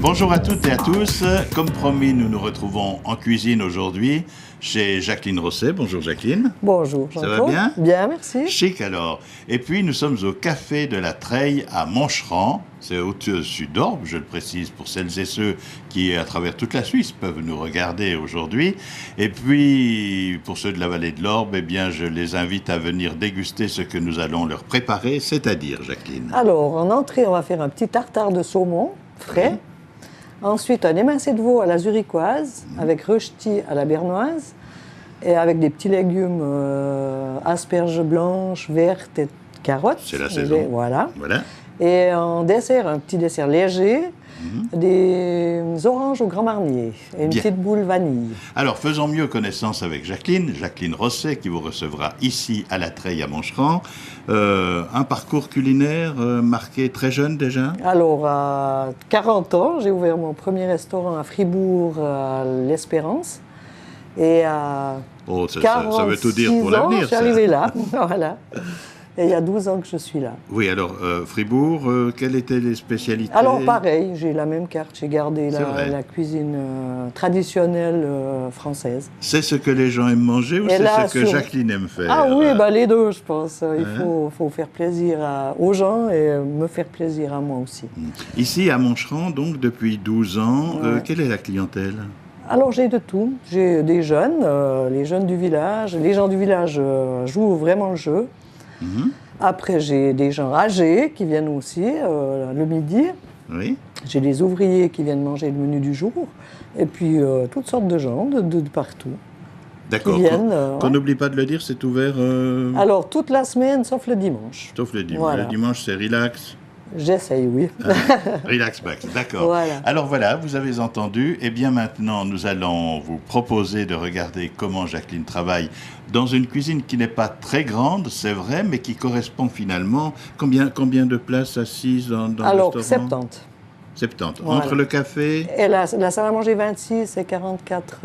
Bonjour à toutes et à tous. Comme promis, nous nous retrouvons en cuisine aujourd'hui chez Jacqueline Rosset. Bonjour Jacqueline. Bonjour Ça va Jean-Claude. bien? Bien, merci. Chic alors. Et puis nous sommes au Café de la Treille à Moncheran. C'est au-dessus d'Orbe, je le précise pour celles et ceux qui, à travers toute la Suisse, peuvent nous regarder aujourd'hui. Et puis, pour ceux de la vallée de l'Orbe, eh bien, je les invite à venir déguster ce que nous allons leur préparer, c'est-à-dire, Jacqueline. Alors, en entrée, on va faire un petit tartare de saumon frais. Oui. Ensuite, un émincé de veau à la zurichoise, avec rechtis à la bernoise, et avec des petits légumes asperges blanches, vertes et carottes. C'est la saison. Voilà. Voilà. Et en dessert, un petit dessert léger, des oranges au grand marnier et une Bien. petite boule vanille. Alors, faisons mieux connaissance avec Jacqueline Rosset, qui vous recevra ici à la Treille à Moncheran. Un parcours culinaire marqué très jeune déjà. Alors, à 40 ans, j'ai ouvert mon premier restaurant à Fribourg, à l'Espérance. Et à Oh, ça 46 veut tout dire pour ans, l'avenir, je suis ça. arrivée là. Voilà. Et il y a 12 ans que je suis là. Oui, alors, Fribourg, quelles étaient les spécialités? Alors, pareil, j'ai la même carte. J'ai gardé C'est vrai. la cuisine traditionnelle française. C'est ce que les gens aiment manger ou Et c'est là, ce que sur- Jacqueline aime faire? Ah oui, bah, les deux, je pense. Il Hein? faut faire plaisir aux gens et me faire plaisir à moi aussi. Ici, à Moncheran, donc, depuis 12 ans, Ouais. quelle est la clientèle? Alors j'ai de tout. J'ai des jeunes, les jeunes du village. Les gens du village jouent vraiment le jeu. Après j'ai des gens âgés qui viennent aussi le midi. Oui. J'ai des ouvriers qui viennent manger le menu du jour. Et puis toutes sortes de gens de partout. D'accord. Qui viennent, Qu'on ouais. n'oublie pas de le dire, c'est ouvert Alors toute la semaine sauf le dimanche. sauf le dimanche. Voilà. Le dimanche, c'est relax. J'essaye, oui. Relax Max, d'accord. Voilà. Alors voilà, vous avez entendu. Et bien maintenant, nous allons vous proposer de regarder comment Jacqueline travaille dans une cuisine qui n'est pas très grande, c'est vrai, mais qui correspond finalement. Combien de places assises dans Alors le restaurant? 70. 70. Voilà. Entre le café, Et la salle à manger 26 et 44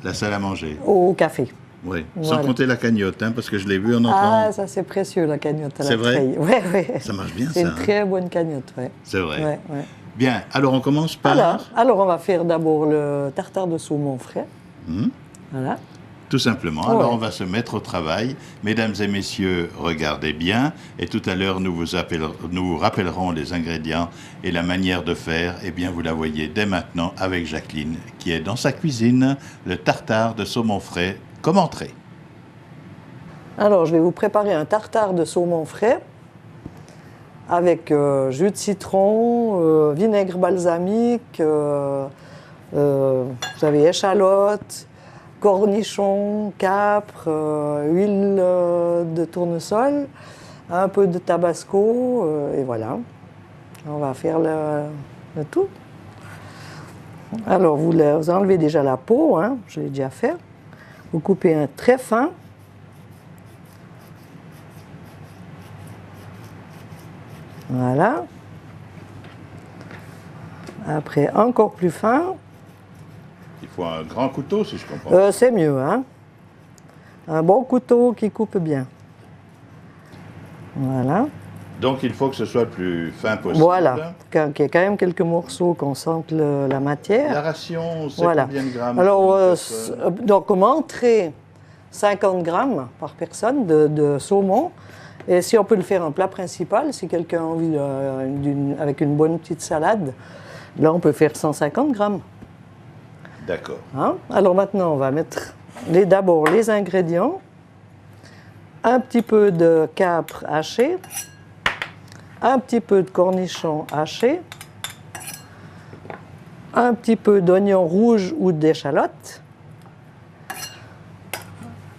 la salle à manger. au café. Oui. Voilà. Sans compter la cagnotte, hein, parce que je l'ai vu en entrant. Ah, ça c'est précieux la cagnotte à la C'est vrai? Treille. Ouais, ouais. Ça marche bien, C'est ça, une hein. très bonne cagnotte, ouais. C'est vrai. Ouais, ouais. Bien, alors on commence par... Alors, on va faire d'abord le tartare de saumon frais. Hmm. Voilà. Tout simplement. Ouais. Alors on va se mettre au travail. Mesdames et messieurs, regardez bien. Et tout à l'heure, nous vous rappellerons les ingrédients et la manière de faire. Eh bien, vous la voyez dès maintenant avec Jacqueline, qui est dans sa cuisine, le tartare de saumon frais comme entrée. Alors, je vais vous préparer un tartare de saumon frais avec jus de citron, vinaigre balsamique, vous avez échalote, cornichons, capre, huile de tournesol, un peu de tabasco, et voilà. On va faire le tout. Alors, vous enlevez déjà la peau, hein, je l'ai déjà fait. Vous coupez un très fin. Voilà. Après, encore plus fin. Il faut un grand couteau, si je comprends. C'est mieux, hein. Un bon couteau qui coupe bien. Voilà. Donc il faut que ce soit le plus fin possible. Voilà. Qu'il y ait quand même quelques morceaux qu'on sente la matière. La ration, c'est Voilà. combien de grammes? Alors, peut-être, donc, comme entrée, 50 grammes par personne de saumon. Et si on peut le faire en plat principal, si quelqu'un a envie avec une bonne petite salade, là, on peut faire 150 grammes. D'accord. Hein? Alors maintenant, on va mettre d'abord les ingrédients. Un petit peu de capre haché, un petit peu de cornichons hachés, un petit peu d'oignon rouge ou d'échalote,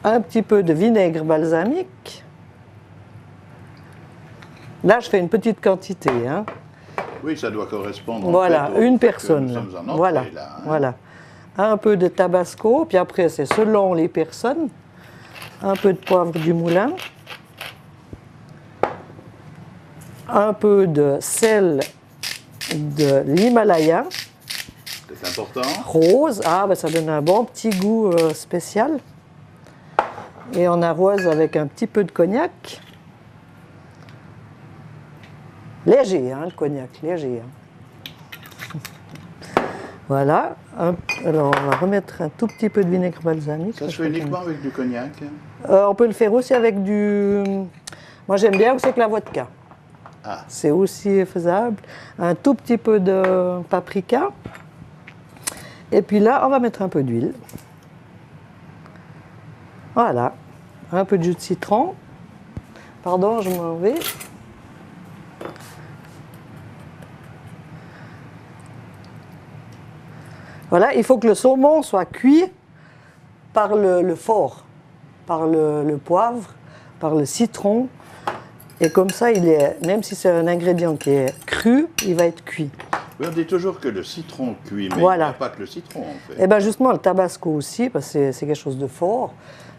un petit peu de vinaigre balsamique. Là, je fais une petite quantité. Hein. Oui, ça doit correspondre. en Voilà, fait, au une fait que personne. Nous là. sommes en entrée, Voilà, là, hein. voilà. Un peu de tabasco, puis après, c'est selon les personnes. Un peu de poivre du moulin. Un peu de sel de l'Himalaya, C'est important. rose. Ah, ben ça donne un bon petit goût spécial. Et on arrose avec un petit peu de cognac. Léger, hein, le cognac, léger. Hein. Voilà. Alors, on va remettre un tout petit peu de vinaigre balsamique. Ça se fait uniquement avec du cognac? On peut le faire aussi avec du... Moi, j'aime bien aussi avec la vodka. Ah. C'est aussi faisable. Un tout petit peu de paprika. Et puis là, on va mettre un peu d'huile. Voilà. Un peu de jus de citron. Pardon, je m'en vais. Voilà, il faut que le saumon soit cuit par le fort, par le poivre, par le citron. Et comme ça, même si c'est un ingrédient qui est cru, il va être cuit. Oui, on dit toujours que le citron cuit, mais voilà. il n'y a pas que le citron en fait. Et bien justement, le tabasco aussi, parce que c'est quelque chose de fort.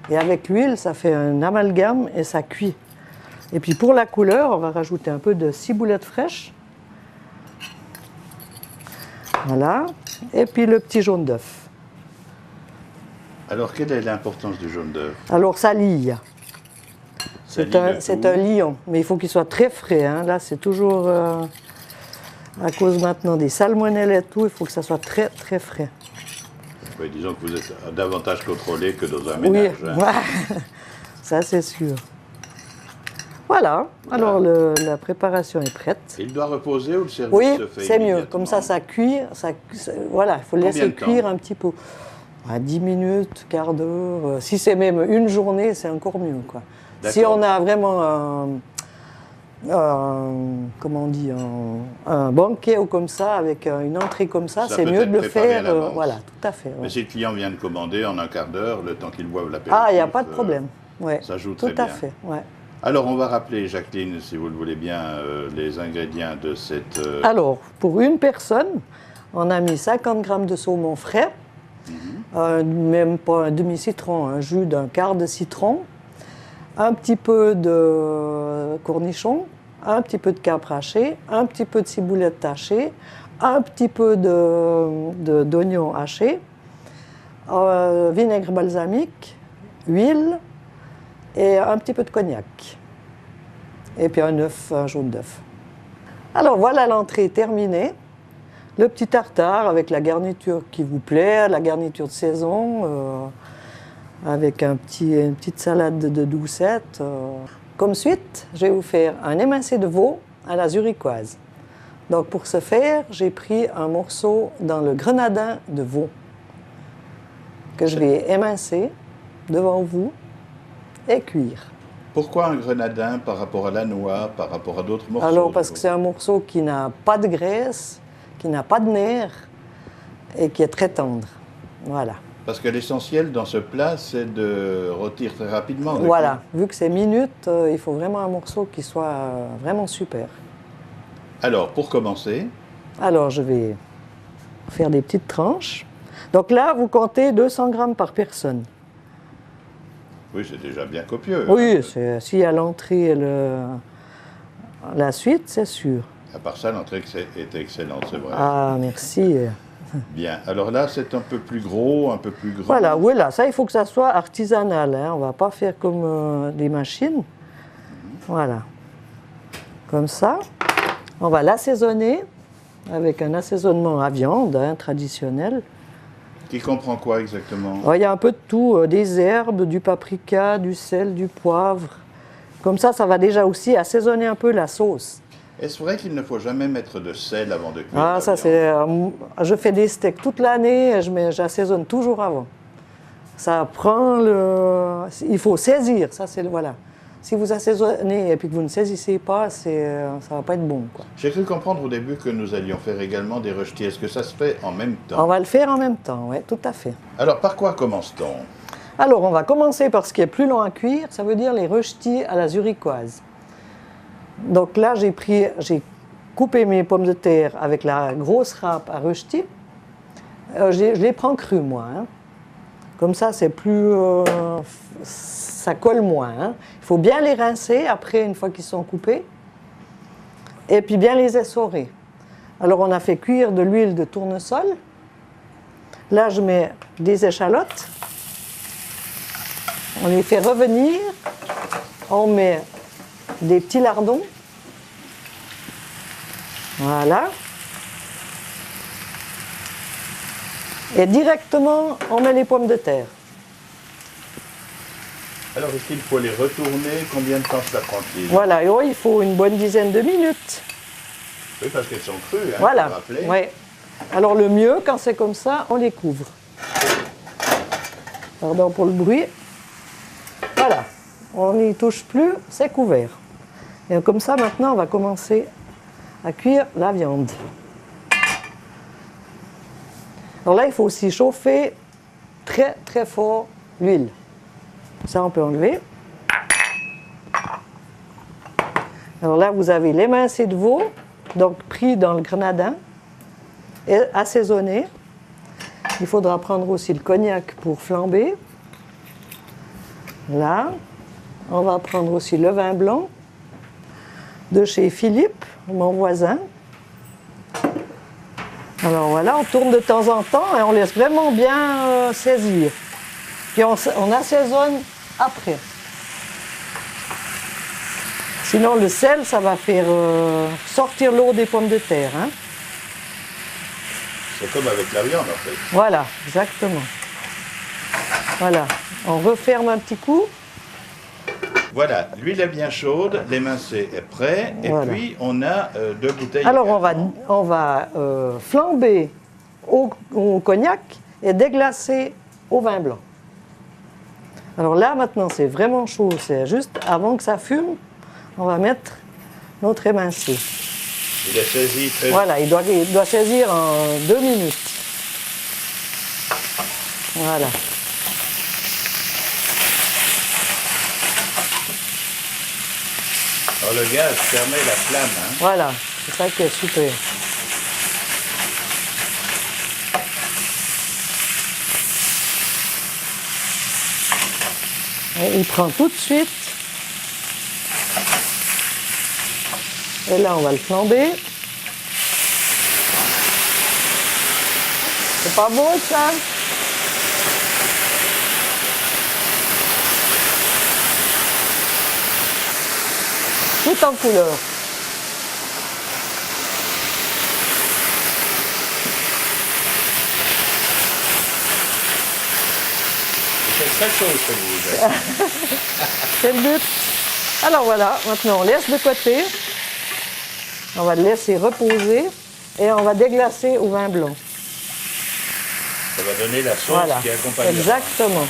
Et avec l'huile, ça fait un amalgame et ça cuit. Et puis pour la couleur, on va rajouter un peu de ciboulette fraîche. Voilà. Et puis le petit jaune d'œuf. Alors, quelle est l'importance du jaune d'œuf? Alors ça lie. C'est un lion, mais il faut qu'il soit très frais. Hein. Là, c'est toujours à cause maintenant des salmonelles et tout, il faut que ça soit très très frais. Oui, disons que vous êtes davantage contrôlé que dans un ménage. Oui, hein. Ça c'est sûr. Voilà, alors la préparation est prête. Il doit reposer ou le service oui, se fait c'est mieux, immédiatement? comme ça cuit. Voilà, il faut le laisser cuire un petit peu. À 10 minutes, quart d'heure. Si c'est même une journée, c'est encore mieux. Quoi. Si on a vraiment comment on dit, un banquet ou comme ça, avec une entrée comme ça c'est mieux de le faire. Voilà, tout à fait. Ouais. Mais si le client vient de commander en un quart d'heure, le temps qu'il boive l'apéritif... Ah, il n'y a pas de problème. Ouais. Ça joue très bien. Tout à fait, ouais. Alors, on va rappeler, Jacqueline, si vous le voulez bien, les ingrédients de cette... Alors, pour une personne, on a mis 50 g de saumon frais, même pas un demi-citron, un jus d'un quart de citron, un petit peu de cornichon, un petit peu de capre haché, un petit peu de ciboulette hachée, un petit peu d'oignon haché, vinaigre balsamique, huile et un petit peu de cognac. Et puis un œuf, un jaune d'œuf. Alors voilà l'entrée terminée. Le petit tartare avec la garniture qui vous plaît, la garniture de saison, avec une petite salade de doucette. Comme suite, je vais vous faire un émincé de veau à la zurichoise. Donc pour ce faire, j'ai pris un morceau dans le grenadin de veau que je vais émincer devant vous et cuire. Pourquoi un grenadin par rapport à la noix, par rapport à d'autres morceaux? Alors parce que c'est un morceau qui n'a pas de graisse, qui n'a pas de nerfs et qui est très tendre. Voilà. Parce que l'essentiel dans ce plat, c'est de rôtir très rapidement. Voilà, vu que c'est minute, il faut vraiment un morceau qui soit vraiment super. Alors, pour commencer? Alors, je vais faire des petites tranches. Donc là, vous comptez 200 g par personne. Oui, c'est déjà bien copieux. Oui, s'il y a l'entrée et la suite, c'est sûr. À part ça, l'entrée est excellente, c'est vrai. Ah, merci. Bien. Alors là, c'est un peu plus gros, un peu plus grand. Voilà, oui, là, ça, il faut que ça soit artisanal. Hein. On ne va pas faire comme des machines. Voilà. Comme ça. On va l'assaisonner avec un assaisonnement à viande, hein, traditionnel. Qui comprend quoi exactement? Alors, il y a un peu de tout, des herbes, du paprika, du sel, du poivre. Comme ça va déjà aussi assaisonner un peu la sauce. Est-ce vrai qu'il ne faut jamais mettre de sel avant de cuire? Ah, ça c'est... je fais des steaks toute l'année et j'assaisonne toujours avant. Ça prend le... Il faut saisir, ça c'est... Voilà. Si vous assaisonnez et puis que vous ne saisissez pas, ça ne va pas être bon, quoi. J'ai cru comprendre au début que nous allions faire également des rösti. Est-ce que ça se fait en même temps? On va le faire en même temps, oui, tout à fait. Alors, par quoi commence-t-on? Alors, on va commencer par ce qui est plus long à cuire, ça veut dire les rösti à la zurichoise. Donc là, j'ai coupé mes pommes de terre avec la grosse râpe à rösti. Je les prends crues, moi. Hein. Comme ça, c'est plus... ça colle moins. Hein. Il faut bien les rincer après, une fois qu'ils sont coupés. Et puis bien les essorer. Alors, on a fait cuire de l'huile de tournesol. Là, je mets des échalotes. On les fait revenir. On met des petits lardons. Voilà. Et directement, on met les pommes de terre. Alors, est-ce qu'il faut les retourner? Combien de temps cela prend-il? Voilà, et il faut une bonne dizaine de minutes. Oui, parce qu'elles sont crues, hein, Voilà, faut rappeler. ouais. Alors le mieux, quand c'est comme ça, on les couvre. Pardon pour le bruit. Voilà, on n'y touche plus, c'est couvert. Et comme ça, maintenant, on va commencer à cuire la viande. Alors là, il faut aussi chauffer très très fort l'huile. Ça, on peut enlever. Alors là, vous avez l'émincé de veau, donc pris dans le grenadin et assaisonné. Il faudra prendre aussi le cognac pour flamber. Là, on va prendre aussi le vin blanc de chez Philippe, mon voisin. Alors voilà, on tourne de temps en temps et on laisse vraiment bien saisir. Puis on assaisonne après. Sinon le sel, ça va faire sortir l'eau des pommes de terre. Hein. C'est comme avec la viande en fait. Voilà, exactement. Voilà, on referme un petit coup. Voilà, l'huile est bien chaude, l'émincé est prêt, et Voilà. puis on a 2 bouteilles. Alors également. on va flamber au cognac et déglacer au vin blanc. Alors là maintenant c'est vraiment chaud, c'est juste avant que ça fume, on va mettre notre émincé. Il est saisi très Voilà, il doit saisir en 2 minutes. Voilà. Alors le gaz permet la flamme. Hein. Voilà, c'est ça qui est super. Et il prend tout de suite. Et là, on va le flamber. C'est pas beau, ça? Tout en couleur. C'est très chaud ce que vous êtes. C'est le but. Alors voilà, maintenant on laisse de côté. On va le laisser reposer et on va déglacer au vin blanc. Ça va donner la sauce Voilà, qui accompagne. exactement.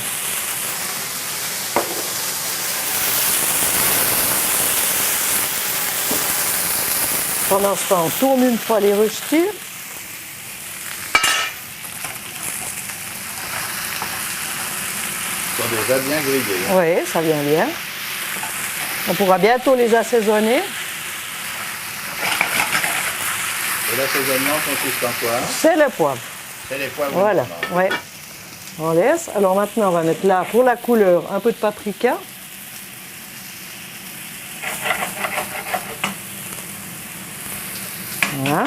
Pendant ce temps, on tourne une fois les rechetirs. Ils sont déjà bien grillés. Hein. Oui, ça vient bien. On pourra bientôt les assaisonner. Et l'assaisonnement consiste en quoi? C'est le poivre. C'est les poivres. Voilà, ouais. On laisse. Alors maintenant, on va mettre là, pour la couleur, un peu de paprika. Voilà.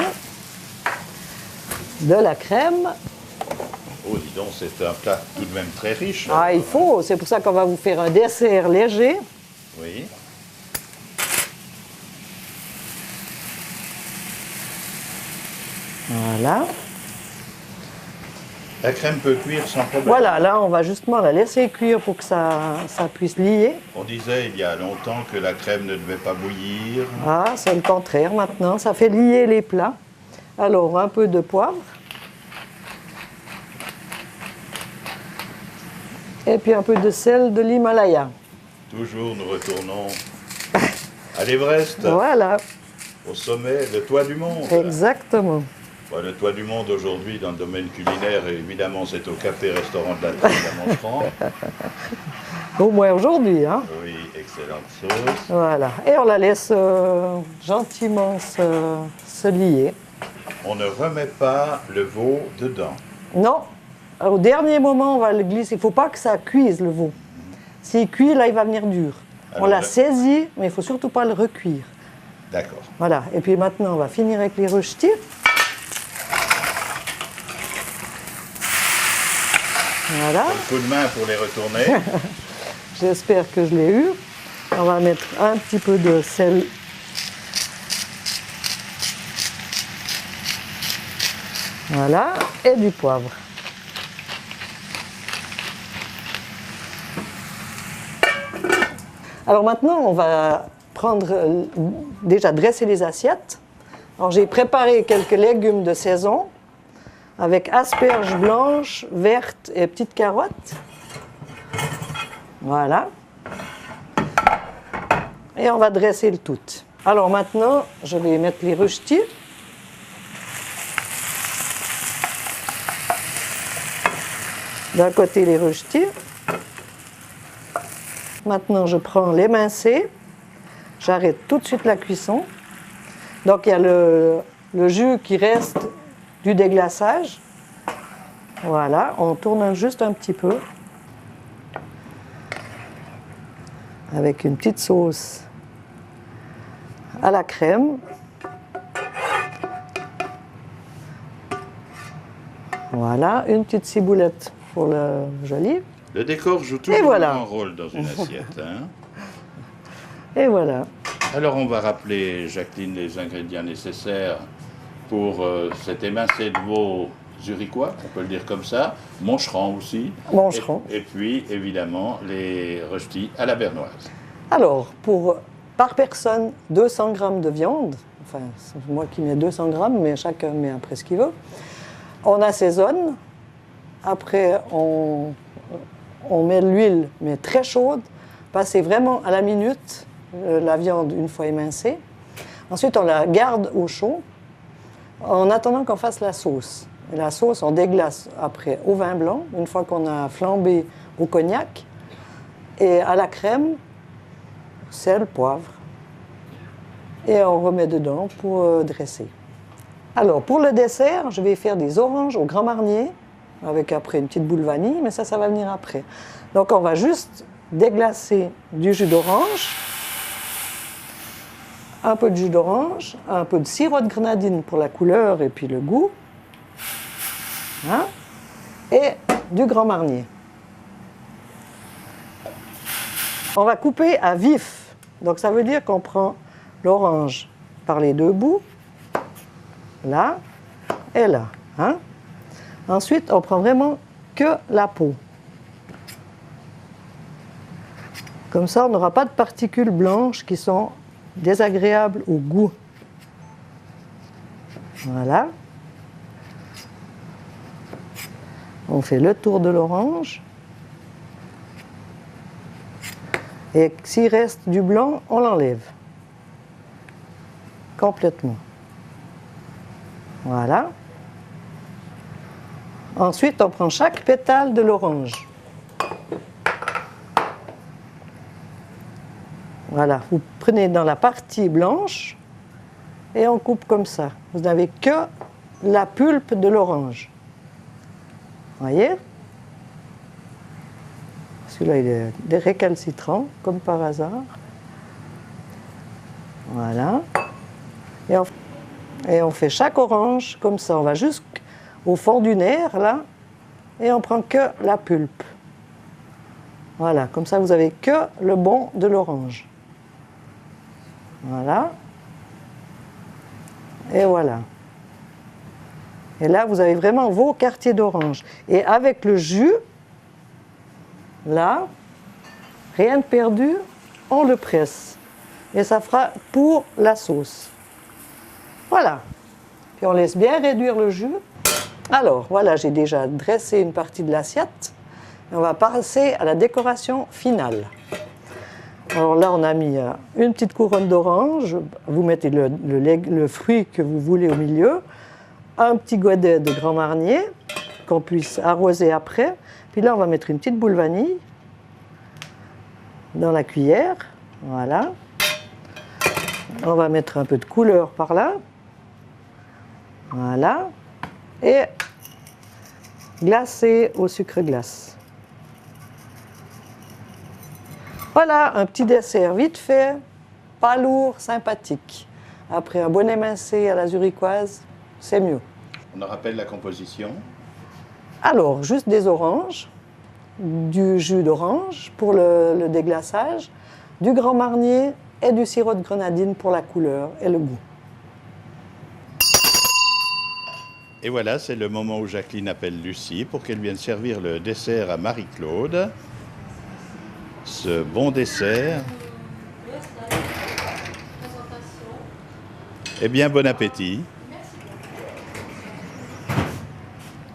De la crème. Oh, dis donc, c'est un plat tout de même très riche. Ah, il faut. C'est pour ça qu'on va vous faire un dessert léger. Oui. Voilà. La crème peut cuire sans problème. Voilà, là, on va justement la laisser cuire pour que ça puisse lier. On disait il y a longtemps que la crème ne devait pas bouillir. Ah, c'est le contraire maintenant. Ça fait lier les plats. Alors, un peu de poivre. Et puis un peu de sel de l'Himalaya. Toujours nous retournons à l'Everest, Voilà, au sommet, le toit du monde. exactement. Bon, le toit du monde aujourd'hui dans le domaine culinaire, évidemment, c'est au café-restaurant de la Treille à Montferrand. Au moins aujourd'hui, hein. Oui, excellente sauce. Voilà. Et on la laisse gentiment se lier. On ne remet pas le veau dedans. Non, au dernier moment, on va le glisser. Il ne faut pas que ça cuise, le veau. S'il cuit, là, il va venir dur. Alors, on l'a le- saisi, mais il ne faut surtout pas le recuire. D'accord. Voilà. Et puis maintenant, on va finir avec les rechetirs. Voilà. Un coup de main pour les retourner. J'espère que je l'ai eu. On va mettre un petit peu de sel. Voilà. Et du poivre. Alors maintenant, on va prendre, déjà dresser les assiettes. Alors j'ai préparé quelques légumes de saison avec asperges blanches, vertes et petites carottes. Voilà. Et on va dresser le tout. Alors maintenant, je vais mettre les rösti. D'un côté les rösti. Maintenant, je prends l'émincé. J'arrête tout de suite la cuisson. Donc, il y a le jus qui reste du déglaçage. Voilà, on tourne juste un petit peu. Avec une petite sauce à la crème. Voilà, une petite ciboulette pour le joli. Le décor joue toujours voilà. un grand rôle dans une assiette. Hein. Et voilà. Alors on va rappeler, Jacqueline, les ingrédients nécessaires pour cet émincé de veau zurichois, on peut le dire comme ça, moncheron aussi. Moncheron. Et puis, évidemment, les röstis à la bernoise. Alors, par personne, 200 grammes de viande. Enfin, c'est moi qui mets 200 grammes, mais chacun met après ce qu'il veut. On assaisonne. Après, on met l'huile, mais très chaude. Passer vraiment à la minute la viande une fois émincée. Ensuite, on la garde au chaud en attendant qu'on fasse la sauce. Et la sauce, on déglace après au vin blanc, une fois qu'on a flambé au cognac, et à la crème, sel, poivre. Et on remet dedans pour dresser. Alors, pour le dessert, je vais faire des oranges au Grand Marnier, avec après une petite boule vanille, mais ça va venir après. Donc, on va juste déglacer du jus d'orange, un peu de jus d'orange, un peu de sirop de grenadine pour la couleur et puis le goût, hein, et du Grand Marnier. On va couper à vif. Donc ça veut dire qu'on prend l'orange par les deux bouts, là et là. Hein. Ensuite, on prend vraiment que la peau. Comme ça, on n'aura pas de particules blanches qui sont désagréables au goût. Voilà. On fait le tour de l'orange. Et s'il reste du blanc, on l'enlève. Complètement. Voilà. Ensuite, on prend chaque pétale de l'orange. Voilà, vous prenez dans la partie blanche et on coupe comme ça. Vous n'avez que la pulpe de l'orange. Voyez? Celui-là, il est récalcitrant, comme par hasard. Voilà. Et on fait chaque orange comme ça. On va jusqu'au fond du nerf, là, et on prend que la pulpe. Voilà, comme ça, vous avez que le bon de l'orange. Voilà. Et voilà. Et là, vous avez vraiment vos quartiers d'orange. Et avec le jus, là, rien de perdu, on le presse. Et ça fera pour la sauce. Voilà. Puis on laisse bien réduire le jus. Alors, voilà, j'ai déjà dressé une partie de l'assiette. On va passer à la décoration finale. Alors là, on a mis une petite couronne d'orange. Vous mettez le fruit que vous voulez au milieu. Un petit godet de Grand Marnier qu'on puisse arroser après. Puis là, on va mettre une petite boule vanille dans la cuillère. Voilà. On va mettre un peu de couleur par là. Voilà. Et glacer au sucre glace. Voilà, un petit dessert vite fait, pas lourd, sympathique. Après un bon émincé à la zurichoise, c'est mieux. On rappelle la composition. Alors, juste des oranges, du jus d'orange pour le déglaçage, du Grand Marnier et du sirop de grenadine pour la couleur et le goût. Et voilà, c'est le moment où Jacqueline appelle Lucie pour qu'elle vienne servir le dessert à Marie-Claude. Ce bon dessert Eh bien, bon appétit.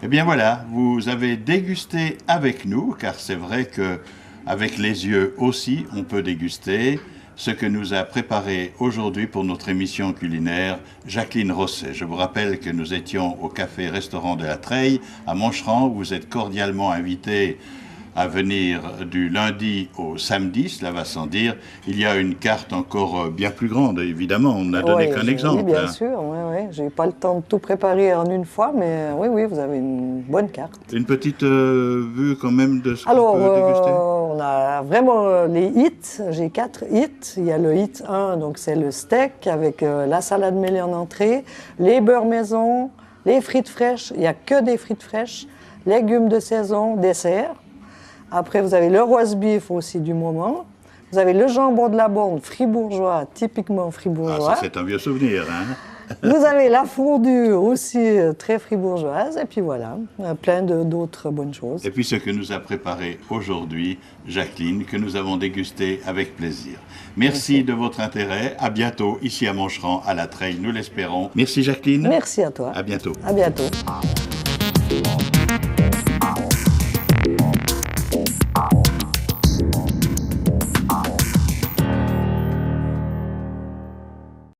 Eh bien voilà, vous avez dégusté avec nous, car c'est vrai que avec les yeux aussi, on peut déguster ce que nous a préparé aujourd'hui pour notre émission culinaire Jacqueline Rosset. Je vous rappelle que nous étions au café-restaurant de la Treille à Moncheran. Vous êtes cordialement invités à venir du lundi au samedi, cela va sans dire. Il y a une carte encore bien plus grande, évidemment, on n'a donné qu'un exemple. Oui, bien sûr, oui. Je n'ai pas le temps de tout préparer en une fois, mais oui, vous avez une bonne carte. Une petite vue quand même de ce qu'on peut déguster. On a vraiment les hits, j'ai 4 hits. Il y a le hit 1, donc c'est le steak avec la salade mêlée en entrée, les beurres maison, les frites fraîches, il n'y a que des frites fraîches, légumes de saison, dessert. Après, vous avez le roast beef aussi du moment. Vous avez le jambon de la Borne fribourgeois, typiquement fribourgeois. Ah, ça, c'est un vieux souvenir, hein. Vous avez la fondue aussi très fribourgeoise. Et puis voilà, plein d'autres bonnes choses. Et puis ce que nous a préparé aujourd'hui Jacqueline, que nous avons dégusté avec plaisir. Merci de votre intérêt. À bientôt ici à Moncheran, à la Treille, nous l'espérons. Merci Jacqueline. Merci à toi. À bientôt. À bientôt.